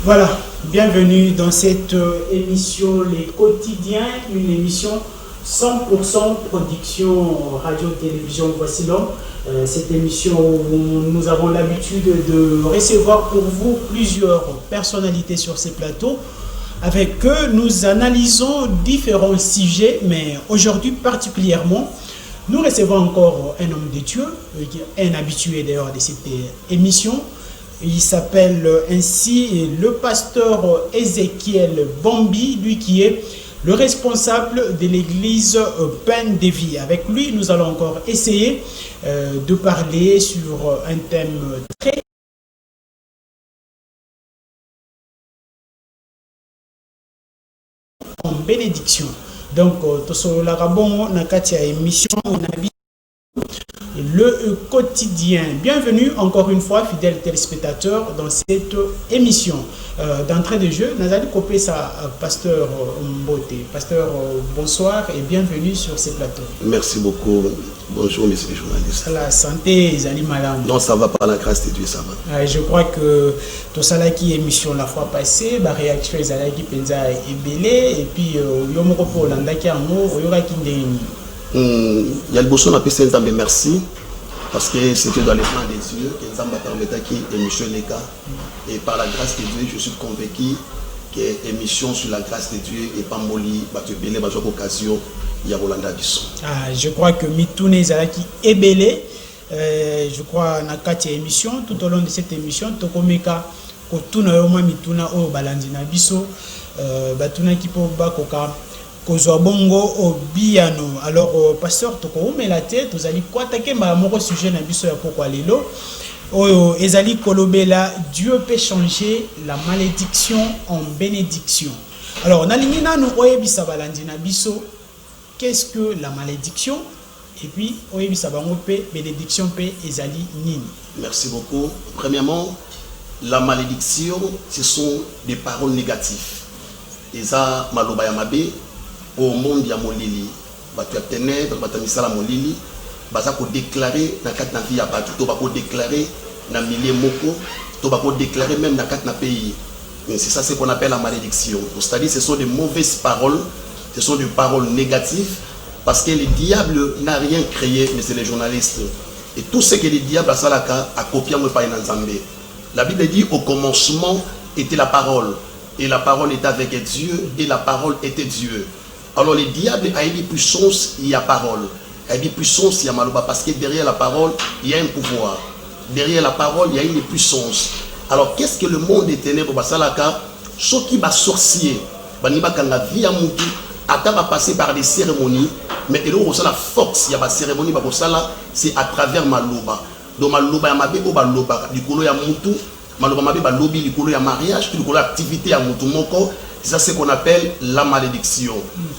Voilà, bienvenue dans cette émission Les Quotidiens, une émission 100% production radio-télévision Voici l'homme. Cette émission où nous avons l'habitude de recevoir pour vous plusieurs personnalités sur ces plateaux. Avec eux, nous analysons différents sujets, mais aujourd'hui particulièrement, nous recevons encore un homme de Dieu, un habitué d'ailleurs de cette émission. Il s'appelle ainsi le pasteur Ézéchiel Bambi, lui qui est le responsable de l'église Pain de Vie. Avec lui, nous allons encore essayer de parler sur un thème très en bénédiction. Donc, la rabon nakatia émission le quotidien. Bienvenue encore une fois, fidèles téléspectateurs, dans cette émission. D'entrée de jeu, Nazali Kopesa, pasteur Mbote. Pasteur, bonsoir et bienvenue sur ces plateaux. Merci beaucoup. Bonjour, messieurs les journalistes. La santé, les animaux. Non, ça va par la grâce de Dieu, ça va. Je crois que tout ça là qui émission la fois passée, la réaction est qui pensa est belé et puis yomoko pour l'andaki amour, yora qui il y a le besoin d'appeler Nzambe merci parce que c'était dans les plans des dieux que Nzambe permettait qu'il émission les cas et par la grâce de Dieu je suis convaincu que émission sur la grâce de Dieu et pas moli battu belé battu occasion il y a Rolanda Bisson. Je crois que Mitoune Zalaki est belé. Je crois na kati émission tout au long de cette émission tokomeka ko tuna yo mituna o balandina biso batuna ki po bakoka kozwa bongo au biano. Alors pasteur toko la tête vous allez quoi attaquer ma moko sujet na biso ya pourquoi lelo oyo ezali kolobela Dieu peut changer la malédiction en bénédiction. Alors nalingi nanu oyebisa balandina biso qu'est-ce que la malédiction et puis oyebisa bango pe bénédiction pe ezali nini. Merci beaucoup. Premièrement, la malédiction ce sont des paroles négatives. Eza maloba ya mabe au monde ya molili batu ya ténèbres batu misala molili baza ko déclarer na kat na vie ya batu to ba ko déclarer na milieu moko to ba ko déclarer même na kat na pays. Mais c'est ça ce qu'on appelle la malédiction. C'est-à-dire ce sont des mauvaises paroles, ce sont des paroles négatives parce que le diable n'a rien créé mais c'est les journalistes et tout ce que le diable a salaka a copié moi pas dans Nzambe. La Bible dit au commencement était la parole et la parole était avec Dieu et la parole était Dieu. Alors le diable a une puissance, il y a parole. Il y a une puissance, il y a maloba. Parce que derrière la parole, il y a un pouvoir. Derrière la parole, il y a une puissance. Alors qu'est-ce que le monde des ténèbres basalaka? Ce qui va sorcier, baniba kanga via mutu, ata va passer par des cérémonies, mais il y a la force, il y a des cérémonies, c'est à travers maloba. Donc maloba ya mabe o baloba, du kolo ya mutu, maloba mabe balobi, du kolo ya mariage, du kolo activité ya mutu moko. C'est ça ce qu'on appelle la malédiction.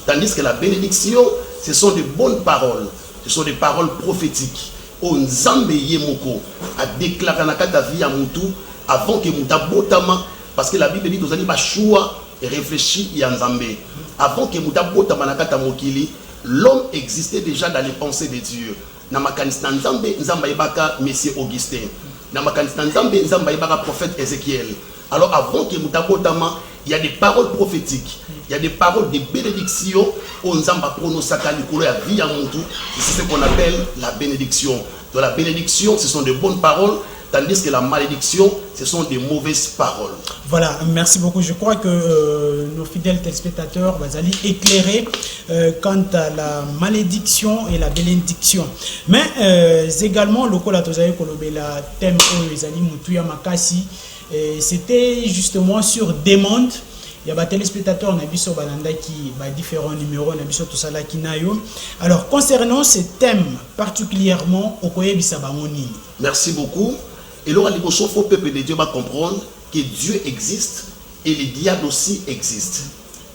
Tandis que la bénédiction, ce sont de bonnes paroles. Ce sont des paroles prophétiques. On Nzambe yemoko a déclaré na kata vie à mutu avant que muta botama parce que la Bible dit tozali ba choix et réfléchir ya Nzambe. Avant que muta botama na kata mokili, l'homme existait déjà dans les pensées de Dieu. Na makanisa Nzambe Nzamba ibaka Monsieur Augustin. Na makanisa Nzambe Nzamba ibaka prophète Ézéchiel. Alors avant que muta botama il y a des paroles prophétiques, il y a des paroles de bénédiction. On zamba pronosaka likolo ya vie à montou. C'est ce qu'on appelle la bénédiction. Donc la bénédiction, ce sont de bonnes paroles, tandis que la malédiction, ce sont des mauvaises paroles. Voilà, merci beaucoup. Je crois que nos fidèles téléspectateurs vont aller éclairer quant à la malédiction et la bénédiction. Mais également, le la thème Ezali Mutuya Makasi. C'était justement sur demande. Il y a des téléspectateurs qui ont différents numéros. Alors, concernant ce thème particulièrement, merci beaucoup. Et là, il faut que le peuple de Dieu va comprendre que Dieu existe et le diable aussi existe.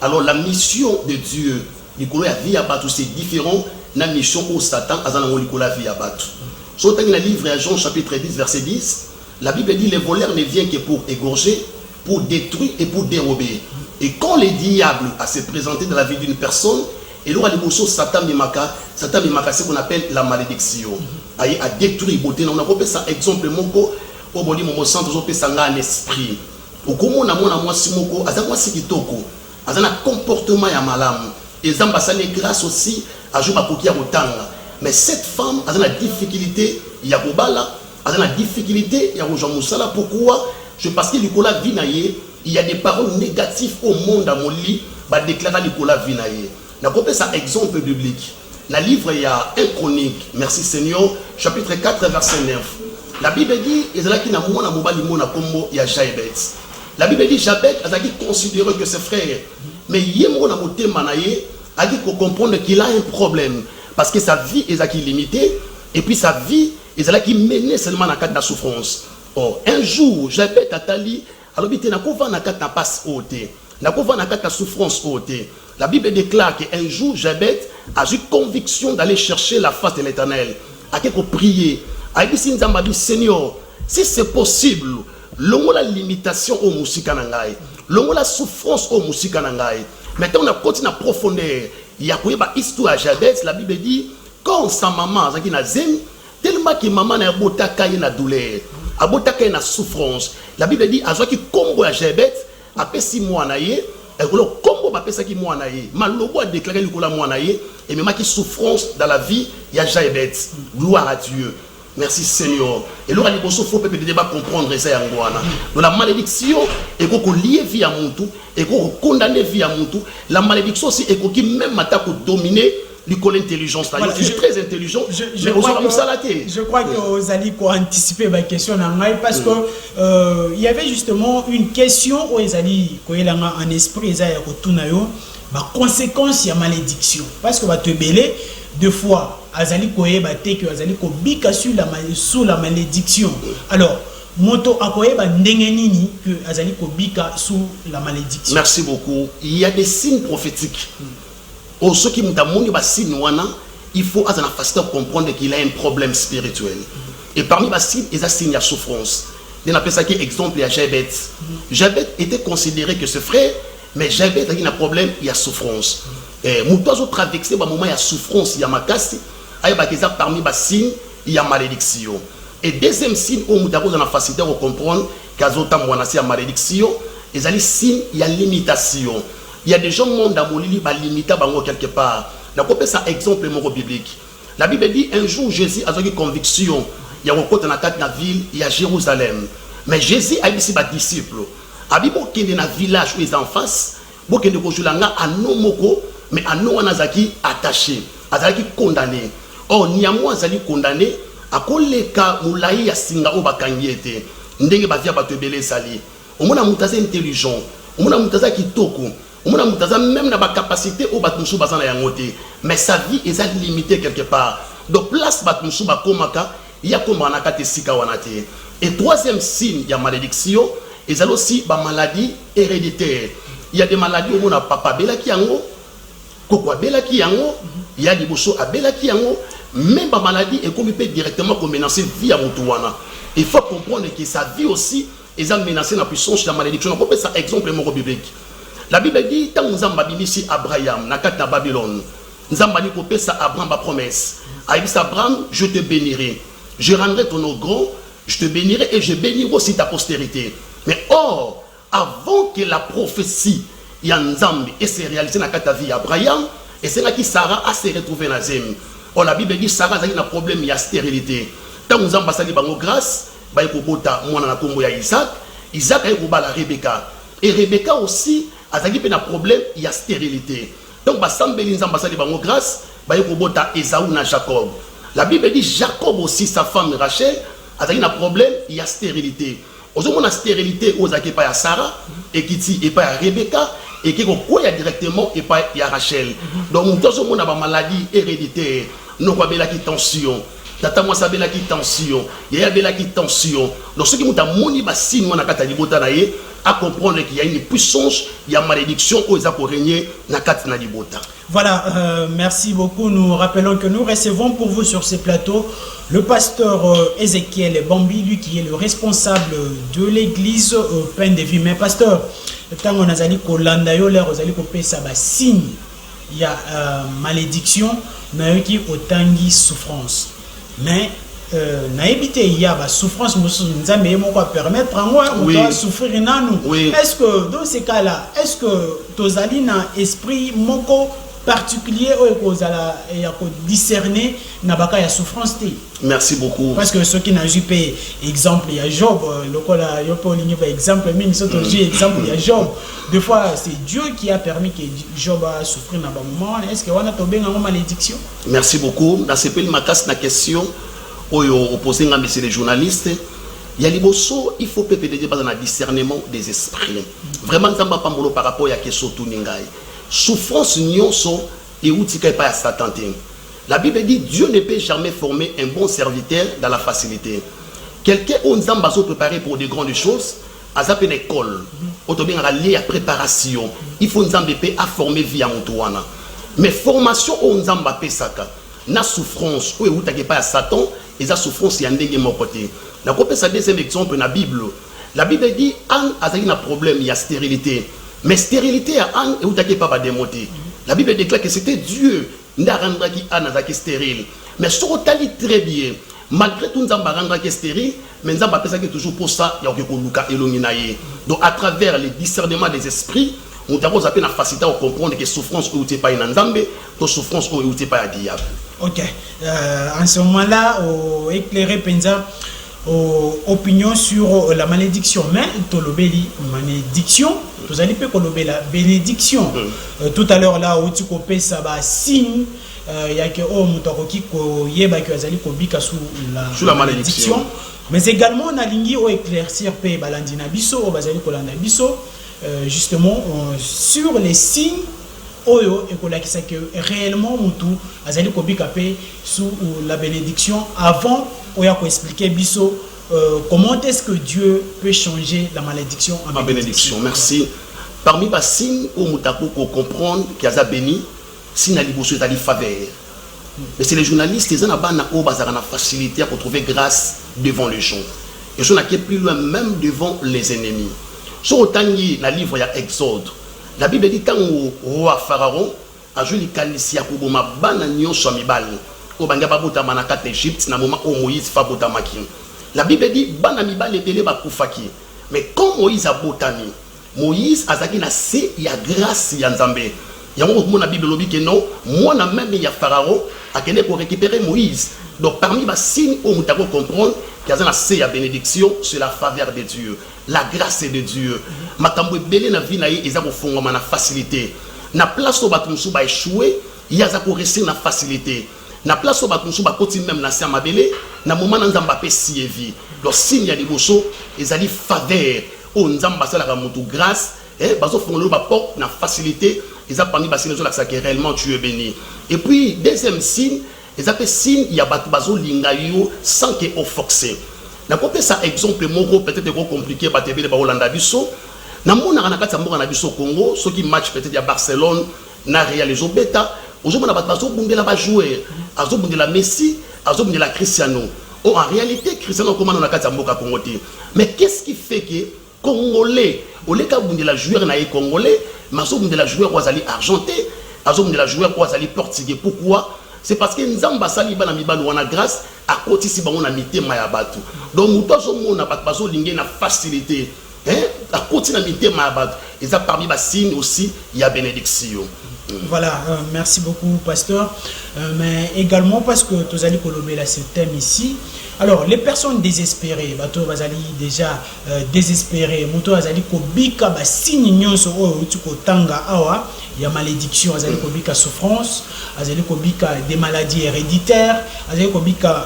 Alors, la mission de Dieu, c'est différent de la mission où Satan a vie à battre. Dans le livre de Jean, chapitre 10, verset 10, la Bible dit le voleur ne vient que pour égorger, pour détruire et pour dérober. Et quand le diable a se présenté dans la vie d'une personne, et là, Satan Mimaka, c'est ce qu'on appelle la malédiction. A détruire beauté. On a fait ça exemple, au boli mon centre, on a fait ça en esprit. okomona mona mwasi moko aza mwasi kitoko aza na comportement ya malamu ezamba basali grâce aussi à jouer bakoki ya kotanga mais cette femme aza na difficulté ya kobala aza na difficulté ya kozwa mosala pourquoi je parce que likola vie na ye il y a des paroles négatives au monde à moli ba déclarer likola vie na ye na kopesa exemple biblique la livre il y a 1 Chronique merci Seigneur chapitre 4 verset 9 la Bible dit ezalaki na mona mobali mona kombo ya Jabet. La Bible dit Jabet a considéré que ses frères mais yemo na motema na ye a dit qu'on comprendre qu'il a un problème parce que sa vie est limitée et puis sa vie est qui menait seulement dans cadre de la souffrance. Or un jour Jabet atali alors bité na kova na cadre na passe haute na kova na cadre de souffrance haute. La Bible déclare qu'un jour Jabet a eu conviction d'aller chercher la face de l'Éternel a quelque prier a dit Seigneur si c'est possible l'ongo la limitation au musika na ngai l'ongo la souffrance au musika na ngai maintenant on a continué à profondeur il y a quoi ba histoire Jabet la Bible dit quand sa maman azaki na zemi tellement que maman na botaka na douleur abotaka na souffrance la Bible dit azaki kombo ya Jabet apesi mwana ye ekolo kombo bapesa ki mwana ye malobo a déclaré likola mwana ye et même qui souffrance dans la vie ya Jabet gloire à Dieu. Merci Seigneur. Et là, il faut comprendre ça. Donc la malédiction est qu'on lier vie à Moutou et qu'on condamne vie à Moutou. La malédiction aussi est qu'on même attaque pour dominer l'intelligence. Voilà, je suis très intelligent. Je crois que vous allez anticiper ma question parce que il y avait justement une question où ils allaient en esprit ils allaient ma conséquence ya malédiction parce que va te belé deux fois azali koyeba te que azali ko bika sous la malédiction alors moto akoyeba ndenge nini que azali ko bika sous la malédiction. Merci beaucoup. Il y a des signes prophétiques au ceux qui m'tamoni ba signe wana il faut azana facile comprendre qu'il a un problème spirituel et parmi ba signes il y a signe ya souffrance. On appelle ça qui exemple à Jabet. Jabet était considéré que ce frère mais Jabet a un problème il y a souffrance. Moutozo traversé ba moment il y a souffrance il y a makasi parmi les signes, il y a malédiction. Et deuxième signe, où nous avons la facilité de comprendre qu'il y a malédiction, il y a des signes, il y a limitation. Il y a des gens qui ont limité quelque part. On peut ça exemple biblique. La Bible dit un jour Jésus a eu conviction. Il y a un dans la ville, il y a Jérusalem. Mais Jésus a dit ses disciples. Il y a un village où ils sont en face. Il y a un nomoko, mais un nom attaché, condamné. Or niamwa azali condamné akoleka mulai ya singa o bakangiete ndenge bavia bato ebele sali omona mutaza intelligent omona mutaza kitoko omona mutaza même na ba capacité o bato musu bazana ya ngote mais sa vie est limitée quelque part donc place bato musu bakomaka ya komana kate sika wanate. Et troisième signe ya malédiction ils ont aussi ba maladie héréditaire. Il y a des maladies où on a papa bela ki yango kokwa bela ki yango il y a des bosso a bela ki yango même la maladie est comme il peut directement menacer vie à Moutouana. Il faut comprendre que sa vie aussi est menacée dans la puissance de la malédiction. On peut faire exemple biblique. La Bible dit tant nous avons ici Abraham, nakat na Babylone. Nous avons dit ça Abraham ma promesse. Abraham, je te bénirai. Je rendrai ton nom grand, je te bénirai et je bénirai aussi ta postérité. Mais or, avant que la prophétie Yanzambi et se réalisée dans la vie Abraham, et c'est là que Sarah a se retrouvé dans la zème. Oh, la Bible dit Sarah a un problème, il y a stérilité. Tant nous avons passé par grâce, il y a Isaac, Isaac a eu Rebecca. Et Rebecca aussi a un problème, il y a stérilité. Donc, nous avons passé par grâce, il y a Esaü et Jacob. La Bible dit Jacob aussi, sa femme Rachel, a un problème, il y a stérilité. Aujourd'hui, on a stérilité aux acquis par Sarah, et qui dit et par Rebecca, et qui est directement et par Rachel. Donc, nous avons une maladie héréditaire. Nous avons une tension. Tata moi sabela qui tension. Yaya bela qui tension. Donc, ce qui nous a moni basine moi na kata libota na ye à comprendre qu'il y a une puissance, il y a malédiction aux pour régner na kata na libota. Voilà, merci beaucoup. Nous rappelons que nous recevons pour vous sur ces plateaux le pasteur Ézéchiel Bambi, lui qui est le responsable de l'église Pain de Vie. Mais pasteur, quand on a zali ko landa yo l'air ozali ko pesa ba signe, il y a malédiction, mais qui autangi souffrance. Mais il y a souffrance, mais permettre à moi de souffrir. Est-ce que dans ces cas-là, est-ce que tu as un esprit particulier où il y a discerner la souffrance? Merci beaucoup. Parce que ceux qui n'ont pas exemple, il y a Job, exemple, il y a Job. Des fois, c'est Dieu qui a permis que Job a souffert dans un moment. Est-ce qu'on a tombé dans une malédiction? Merci beaucoup. Dans ce pays, ma question, opposé à monsieur les journalistes, il y a les bosso, il faut peut-être dire dans le discernement des esprits. Vraiment, ça m'a pas par rapport à la question tout n'ingaï. Souffrance nyonso et outika pas à Satan. La Bible dit Dieu ne peut jamais former un bon serviteur dans la facilité. Quelqu'un on zamba so préparé pour de grandes choses, à ça une école, auto bien lié à préparation. Il faut nzambe pe à former via montoana. Mais formation on zamba pe saka. Na souffrance ou outika pas à Satan, et sa souffrance y a ndenge mon côté. La copie ça deuxième exemple dans la Bible. La Bible dit Anne a un problème, il y a stérilité. Mais stérilité à Anne et où t'as pas démonté. La Bible déclare que c'était Dieu qui a rendu Anne stérile. Mais ce qu'on très bien, malgré tout, nous avons rendu stérile, mais nous avons toujours pour ça, il y a que donc à travers le discernement des esprits, nous avons la facilité à comprendre que souffrance ou t'es pas une nzambe, que souffrance ou t'es pas un diable. Ok. En ce moment-là, éclairer Penza. Opinion sur la malédiction, mais tolobeli malédiction, vous allez pas colober la bénédiction. Tout à l'heure là où tu coupes ça va signe, il y a que mutakoki ko yeba que azali ko bika sous la malédiction. Mais également on a ligné au éclaircir pe balandina biso au bazali kolanda biso justement sur les signes oyo et qu'on a que réellement mutu azali ko bika pe sous la bénédiction avant. On a expliqué biso comment est-ce que Dieu peut changer la malédiction en bénédiction. Merci. Parmi les signes où nous devons comprendre qu'il y a béni, signe à l'ibossu est à faveur. Mais c'est les journalistes qui ont la facilité à retrouver grâce devant les gens. Et je n'ai plus loin même devant les ennemis. Sur autant dans le livre, il y a Exode. La Bible dit quand le roi Pharaon a joué les calicia pour ma bananion sur mes balles. La Bible dit mais quand Moïse a botami, Moïse a zaki na se ya grâce ya Nzambe. Il y a la Bible dit que non, moi même il y a Pharaon a kene pour récupérer Moïse. Donc parmi les signes où nous devons comprendre qu'il y a se ya bénédiction, c'est la faveur de Dieu, la grâce de Dieu. Makambo belé na vie na ye eza ko fongama na facilité. Na place où batumsu ba échouer, il y a za ko rester na facilité. Na place où batumsu ba koti même na sama belé, na moment nzamba pe sievi. Donc signe ya liboso ezali faveur o nzamba sala ka mutu grâce, bazo fongolo ba porte na facilité, eza parmi ba signes là que réellement tu es béni. Et puis deuxième signe, eza pe signe ya bazo linga yo sans que au forcer. Na kopé ça exemple moko peut-être trop compliqué ba tebele ba Hollanda biso. Na mona na kati mboka na biso Congo, ceux qui match peut-être ya Barcelone na Real Zobeta, ozomona bazo bundela ba joueur, azo bundela Messi, azo bundela Cristiano. Oh, en réalité Cristiano comment na kati mboka Congo té. Mais qu'est-ce qui fait que Congolais, au lieu de la joueur na Congolais, mais de la joueur wazali argenté, de la joueur wazali portugais. Pourquoi? C'est parce que Nzamba sali bana mibalo wana grâce à côté si ba on a mité maya batu. Donc mutozo mona bazo lingé na facilité. À côté na mité maya batu. Et ça parmi ba signe aussi il y a bénédiction. Voilà, merci beaucoup pasteur. Mais également parce que tu as dit que ce thème ici. Alors, les personnes désespérées, bato bazali déjà désespérées, moto bazali ko bika ba signe nyonso o tuko tanga awa, il y a malédiction, bazali ko bika souffrance, bazali ko bika des maladies héréditaires, bazali ko bika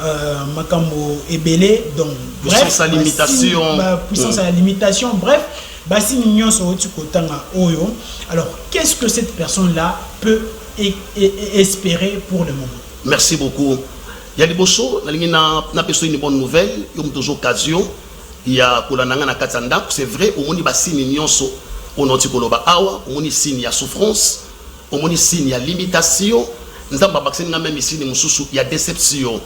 makambo ebelé, donc puissance à limitation, puissance à la limitation, bref, ba signe nyonso o tuko tanga oyo. Alors, qu'est-ce que cette personne-là peut espérer pour le moment? Merci beaucoup. Il y a des beaux choses, une bonne nouvelle, il y a toujours occasion, il y a c'est vrai, au moins il y a signe nyonso, on a un signe, il y a souffrance, au moins signe, il y a limitation, nous avons même ici, il y a déception,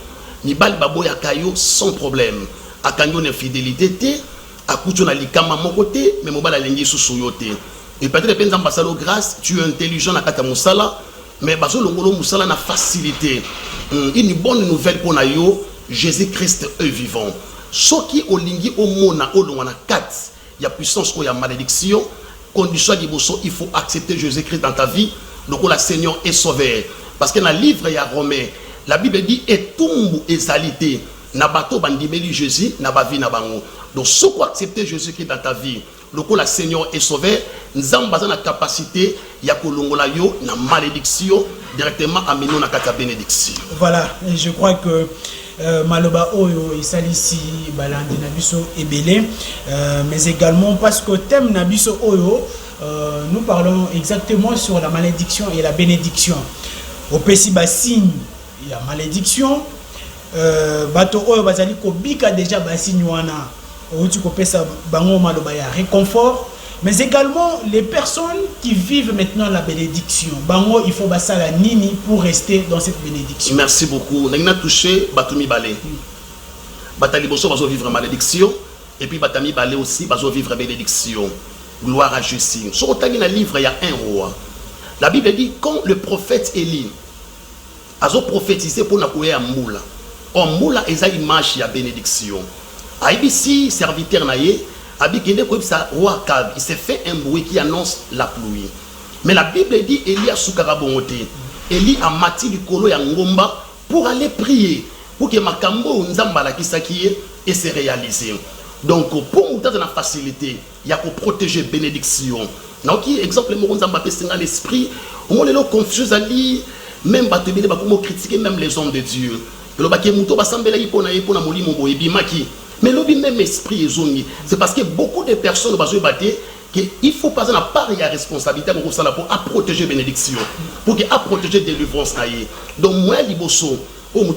il y a sans problème, à kanyo infidélité, à couture na likama mon côté, mais mon bal a l'engi sous yote. Et peut-être que nous avons grâce, tu es intelligent à kata musala, mais bazo longolo musala na facilité. Une bonne nouvelle pour nayo Jésus-Christ est vivant. Ce qui au lingi au mona au longana 4, il y a puissance ou il y a malédiction. Condition d'Iboso, il faut accepter Jésus-Christ dans ta vie. Donc le Seigneur est sauveur. Parce que dans le livre il y a Romain, la Bible dit et tout est salité. Na bato bandimeli Jésus, na ba vie na bango. Donc ce qui accepter Jésus-Christ dans ta vie, le Seigneur est sauveur. Nous avons la capacité ya kolongola yo na malédiction directement amener na kata bénédiction. Voilà, et je crois que Maloba Oyo et Salisi Balandi Nabiso Ebele, mais également parce que thème Nabiso Oyo, nous parlons exactement sur la malédiction et la bénédiction. Au Pessi Bassigne, il y a malédiction. Bato Oyo Bazali Kobika déjà Bassigne Wana, où tu peux ça Bango Maloba ya réconfort. Mais également les personnes qui vivent maintenant la bénédiction. Bango, il faut basser la nini pour rester dans cette bénédiction. Merci beaucoup. Nous avons touché Batumi Balé. Batali Bosso va vivre malédiction. Et puis Batami Balé aussi va vivre bénédiction. Gloire à Jésus. Sur le livre, il y a un roi. La Bible dit quand le prophète Élie a prophétisé pour Nakoué à Moula. En Moula, il y a une image de bénédiction. Aïbisi, serviteur naïe. Il s'est fait un bruit qui annonce la pluie. Mais la Bible dit Élie a soukarabomote. Élie a mati du kolo ya ngomba pour aller prier. Pour que makambo nzambala kisakiye et se réaliser. Donc pour nous donner la facilité, il y a pour protéger bénédiction. Donc exemple le nzamba pe singa l'esprit, on le confuse ali même batebele ba komo critiquer même les hommes de Dieu. Le baké muto ba sambela ipona ipona molimo boyebi maki. Mais le même esprit est zongi. C'est parce que beaucoup de personnes ont batté qu'il faut passer la part et la responsabilité pour protéger bénédiction, pour protéger délivrance. Donc moi, liboso, pour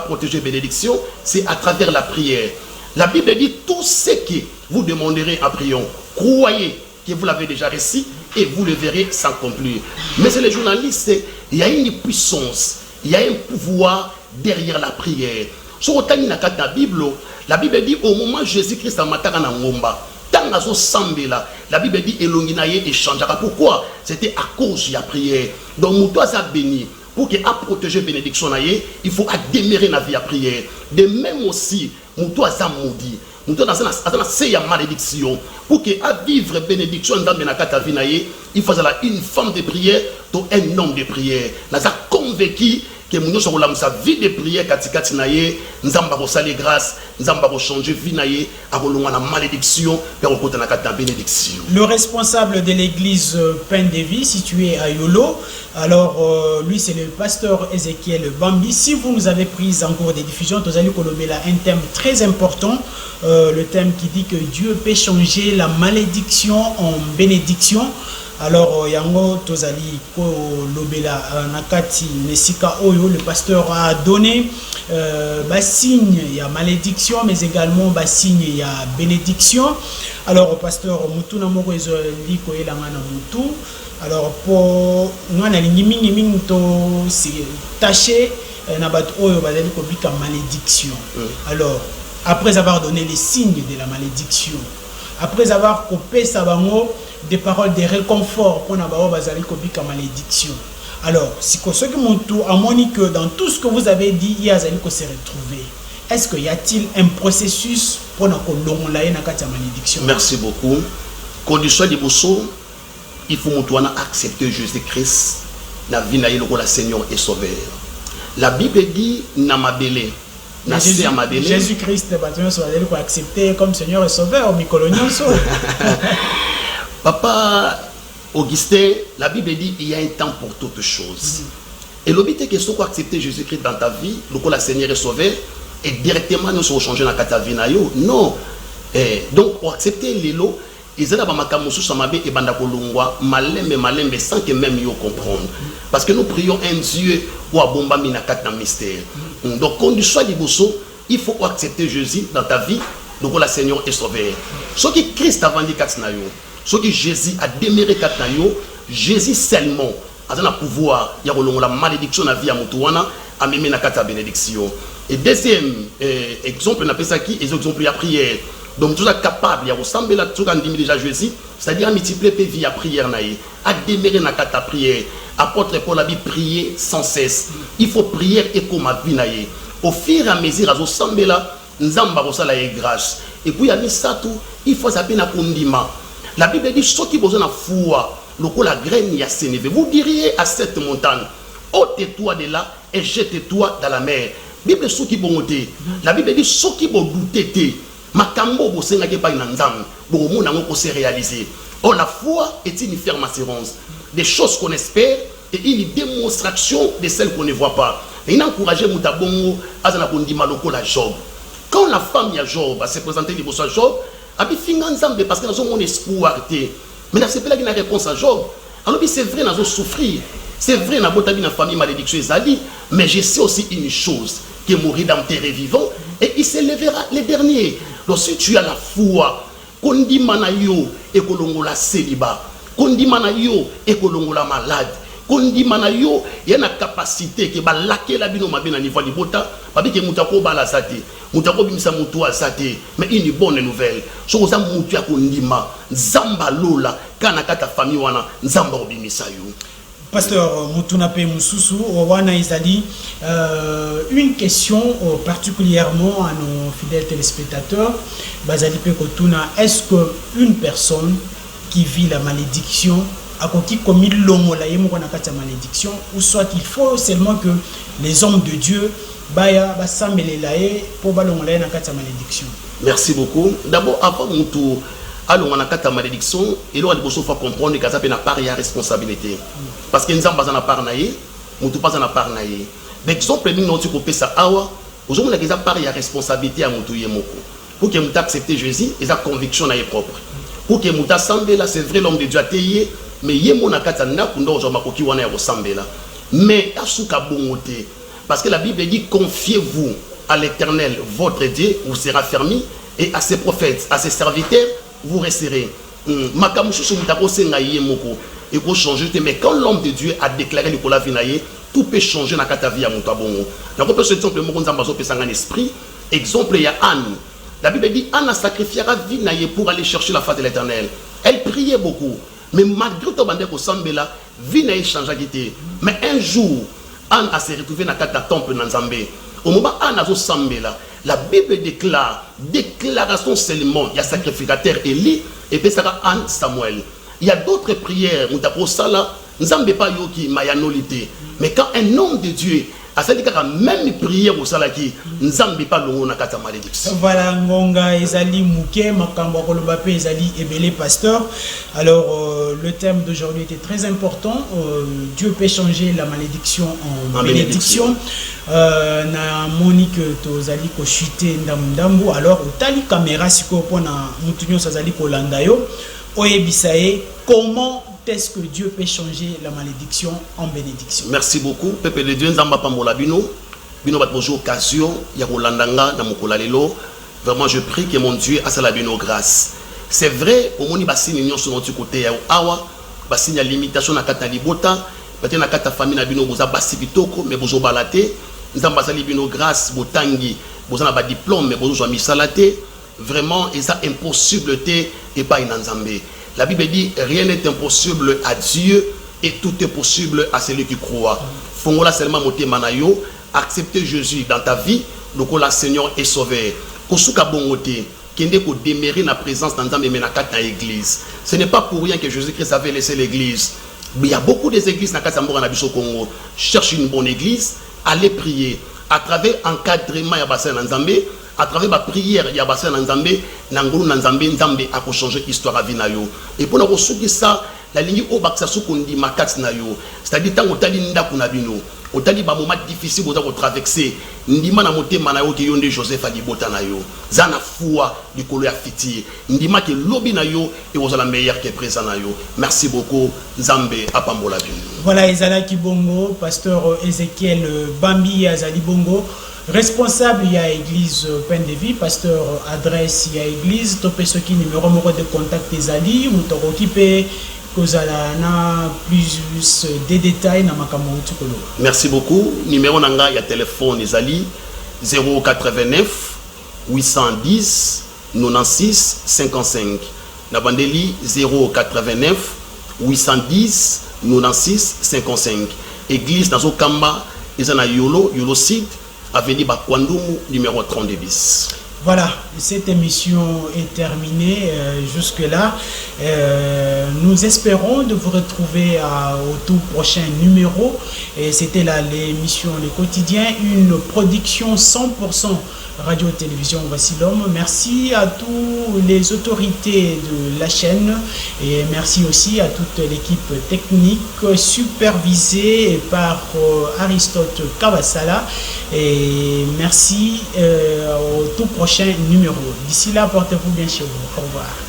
protéger bénédiction, c'est à travers la prière. La Bible dit tout ce que vous demanderez en priant, croyez que vous l'avez déjà reçu et vous le verrez s'accomplir. Mais c'est les journalistes, il y a une puissance, il y a un pouvoir derrière la prière. Sur la Bible, la Bible dit au moment où Jésus-Christ a mataka na ngomba, tangazo sambela, la Bible dit elonginaye et changera. Pourquoi? C'était à cause de la prière. Donc mouto a béni pour qu'il a protégé bénédiction naye, il faut demeurer na vie à prière. De même aussi, mouto a maudit. Mouto dans une malédiction pour qu'il a vivre bénédiction dans la vie naye, il faut une femme de prière, un homme de prière. N'a convaincu que nous sommes sa vie de prière katikati naye nzamba ko sali grâce nzamba ko changer vie naye akolongwa na malédiction pe ko na kata bénédiction. Le responsable de l'église Pain de Vie située à Yolo, alors lui c'est le pasteur Ézéchiel Bambi. Si vous nous avez pris en cours de diffusion, vous allez kolobela un thème très important, le thème qui dit que Dieu peut changer la malédiction en bénédiction. Alors, yango tozali ko lobela nakati mesika oyo, le pasteur a donné signe il y a malédiction mais également signe il y a bénédiction. Alors pasteur mutu na moko ezali ko elanga na mutu. Alors pour ngana lingi mingi to tâcher na bat oyo bazali ko bika malédiction. Alors après avoir donné les signes de la malédiction, après avoir coupé sa bango des paroles de réconfort pour n'avoir bazali kobika malédiction. Alors, si que ce que mon tour a moni que dans tout ce que vous avez dit, il y a zali ko se retrouver. Est-ce qu'il y a-t-il un processus pour na ko longola na kati ya malédiction? Merci beaucoup. Condition de bosso, il faut montoana accepter Jésus-Christ, la vie na yelo la Seigneur est sauveur. La Bible dit na mabele. Jésus-Christ va accepter comme Seigneur et Sauveur au Micolonion. Papa Augustin, la Bible dit il y a un temps pour toutes choses. Et l'objet est que si tu accepter Jésus-Christ dans ta vie, le Seigneur est sauveur, et directement nous sommes changés dans ta vie. Non. Donc, pour accepter les lots, ils ont et malembe sans que même ils comprennent. Parce que nous prions un Dieu ou à bomba minakata mystère. Donc, quand tu sois liboso, il faut accepter Jésus dans ta vie. Donc, le Seigneur est sauveur. Ce qui Christ a vendu katnayo, ce qui Jésus a déméré katnayo, Jésus seulement a un pouvoir. Il y a la malédiction dans la vie à Moutouana, a même na kata bénédiction. Et deuxième exemple, on appelle ça qui est l'exemple de la prière. Donc, tout ça capable, il y a ressemblé là, tout ce déjà Jésus, c'est-à-dire à multiplier la vie à prière, à démérer dans la prière. Apôtre Paul a dit prier sans cesse. Il faut prier et comme vie. au fur et à mesure azo sambela nzamba kosala ye grâce. Et puis il y a misato, il faut s'appeler na kondima. La Bible dit ceux qui besoin de foi, la graine y a sénévé. Vous diriez à cette montagne, ôte-toi de là et jette-toi dans la mer. Bible ceux qui bongoté. La Bible dit ceux qui bon douter makambo bo senga ke pa inanzam, bo mona ngo se réaliser. Oh, la foi est une ferme assurance des choses qu'on espère et une démonstration de celles qu'on ne voit pas. Et il a encouragé Moutabongo à la Job. Quand la femme y a Job s'est présentée devant Job, elle a dit parce que nous avons mon espoir. Mais c'est pas là qu'il a réponse à Job. Alors c'est vrai, nous avons souffrir. C'est vrai, nous avons une famille malédiction, mais je sais aussi une chose, qui est mourir dans le terre vivant et il s'élèvera les derniers. Lorsque tu as la foi, kondi manayo et kolongola célibat, kondi manayo et kolongola malade, kondi manayo il y a une capacité qui va laquer la bino mabena niveau de bota, parce que mutako bala sate, mutako bimisa mutu asate, mais une bonne nouvelle. So za mutu ya kondima, nzamba lola kana kata famille wana nzamba obimisa yo. Pasteur Moutunape Moussousou, Wana Izali, une question particulièrement à nos fidèles téléspectateurs. Bazali Pekotuna, est-ce qu'une personne qui vit la malédiction a commis la malédiction, ou soit il faut seulement que les hommes de Dieu pour la malédiction? Merci beaucoup. D'abord, avant mon tour, alors on a quatre malédictions et là il faut comprendre que ça peut pas de responsabilité parce que nous sommes pas en parnaï nous tout pas en parnaï d'exemple nous tu peux ça awa aujourd'hui on a pas de responsabilité à mutu yemoko pour que mutu accepter Jésus et sa conviction na propre pour que mutu semble là c'est vrai l'homme de Dieu a tayé mais yemo na kata na kundo aujourd'hui makoki wana ya ressemble là mais asuka bongote parce que la Bible dit confiez-vous à l'Éternel votre Dieu vous sera fermi et à ses prophètes à ses serviteurs vous resterez. Mais quand l'homme de Dieu a déclaré le vie, tout peut changer dans ta vie à Moutabongo. Donc on peut se dire un esprit. Exemple, il y a Anne. La Bible dit Anne a sacrifié sa vie pour aller chercher la face de l'Éternel. Elle priait beaucoup. Mais malgré tout, la vie n'a changé. Mais un jour, Anne a se retrouvée dans le temple de Nzambé. Au moment où Anne a fait la Bible déclare, déclaration seulement, il y a sacrificateur Élie et puis ça va Anne Samuel. Il y a d'autres prières, mais quand un homme de Dieu a fait même prière au salaki, Nzambe pas longo na kata malédiction. Voilà, Ngonga Ezali Mouké, Makambo Kolobape Ezali Ebele Pasteur. Alors le thème d'aujourd'hui était très important. Dieu peut changer la malédiction en bénédiction. Na Monique Tozali ko chuté ndamdambu. Alors tali caméra siko pona mutunyo sazali ko landayo. Oyebisaye comment est-ce que Dieu peut changer la malédiction en bénédiction? Merci beaucoup. Peuple de Dieu, Nzamba Pambola Bino. Bino bat bonjour occasion. Yarolandanga na Mokolalelo. Vraiment, je prie que mon Dieu a la bino grâce. C'est vrai, au moni basini nyon sur notre côté ya awa, basini limitation na kata libota, peut-être na kata famille na bino boza basi bitoko, mais bozo balate. Nzamba sali bino grâce botangi, boza na ba diplôme mais bozo misalate. Vraiment, et ça impossible et pas une Nzambe. La Bible dit rien n'est impossible à Dieu et tout est possible à celui qui croit. Fongola seulement moté manayo, accepter Jésus dans ta vie, le Seigneur est sauvé. Kosuka bongote, kende ko démérer la présence dans l'église. Ce n'est pas pour rien que Jésus-Christ avait laissé l'église. Il y a beaucoup d'églises dans le Congo. Cherche une bonne église, allez prier à travers encadrement ya bassin Nzambe. À travers ma prière, il y a bassin Nzambe, Nanguru Nzambe, Nzambe a changé l'histoire à Vinayo. Et pour nous ressourcer ça, la ligne au Baksasu Kondi Makat Nayo, c'est-à-dire tant que Talinda Kunabino, au tali ba moment difficile pour traverser, ndima na moté manayo ki yonde Joseph Alibota nayo, zana foi du kolo fiti, ndima ke lobi nayo et aux la meilleure qui est présent nayo. Merci beaucoup Nzambe apambola bino. Voilà Ezala Kibongo, pasteur Ezekiel Bambi Azali Bongo. Responsable, il y a Église Peine de Vie, pasteur adresse, il y a Église, topé ce qui numéro de contact des alliés, ou t'en occupé, na plus des détails dans ma caméra. Merci beaucoup. Numéro nanga, il y a téléphone des alliés, 089 810 96 55. La bandeli 089 810 96 55. Église dans Okamba, ils en a Yolo Sud. avenue Bakwandoumou, numéro 32 bis. Voilà, cette émission est terminée jusque-là. Nous espérons de vous retrouver au tout prochain numéro. Et c'était là l'émission Les Quotidiens, une production 100% Radio-Télévision Voici l'Homme. Merci à toutes les autorités de la chaîne et merci aussi à toute l'équipe technique supervisée par Aristote Kabassala. Et merci au tout prochain numéro. D'ici là, portez-vous bien chez vous. Au revoir.